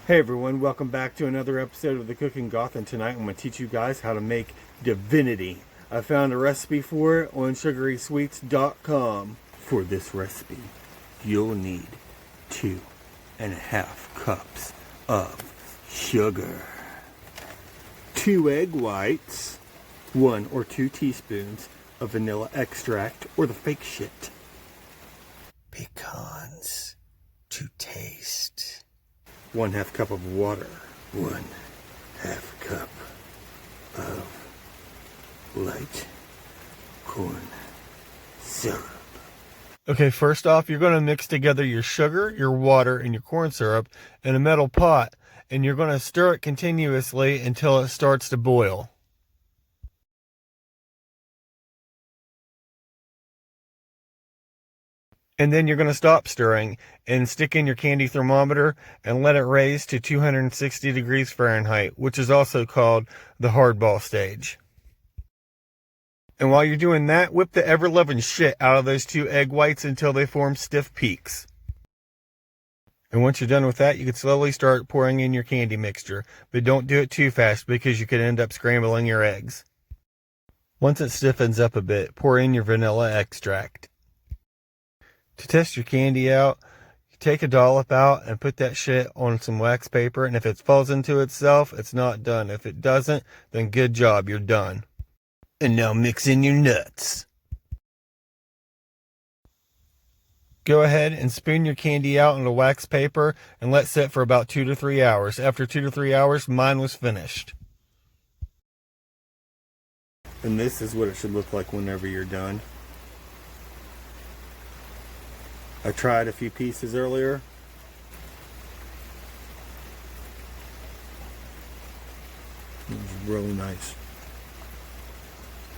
Hey everyone, welcome back to another episode of the Cooking Goth, and tonight I'm going to teach you guys how to make Divinity. I found a recipe for it on sugarysweets.com. For this recipe, you'll need 2.5 cups of sugar, 2 egg whites, 1 or 2 teaspoons of vanilla extract or the fake shit, pecans to taste, 1/2 cup of water, 1/2 cup of light corn syrup. Okay, first off, you're going to mix together your sugar, your water, and your corn syrup in a metal pot, and you're going to stir it continuously until it starts to boil. And then you're going to stop stirring and stick in your candy thermometer and let it raise to 260 degrees Fahrenheit, which is also called the hardball stage. And while you're doing that, whip the ever-loving shit out of those 2 egg whites until they form stiff peaks. And once you're done with that, you can slowly start pouring in your candy mixture, but don't do it too fast because you could end up scrambling your eggs. Once it stiffens up a bit, pour in your vanilla extract. To test your candy out, take a dollop out and put that shit on some wax paper, and if it falls into itself, it's not done. If it doesn't, then good job, you're done. And now mix in your nuts. Go ahead and spoon your candy out onto wax paper and let sit for about 2 to 3 hours. After 2 to 3 hours, mine was finished. And this is what it should look like whenever you're done. I tried a few pieces earlier. It was really nice.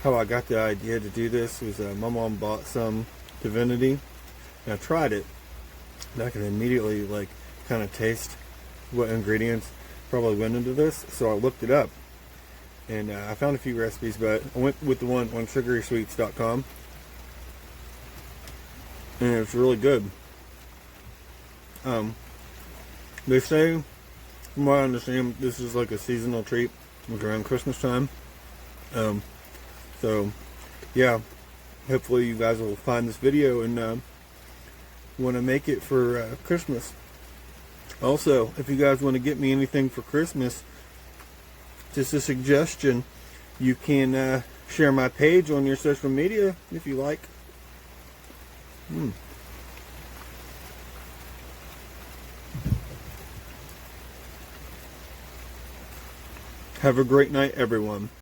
How I got the idea to do this was my mom bought some Divinity, and I tried it, and I could immediately kind of taste what ingredients probably went into this, so I looked it up, and I found a few recipes, but I went with the one on sugarysweets.com, and it's really good. They say, from what I understand, this is like a seasonal treat around Christmas time. So yeah, hopefully you guys will find this video and want to make it for Christmas. Also, if you guys want to get me anything for Christmas, just a suggestion, you can share my page on your social media if you like. Have a great night, everyone.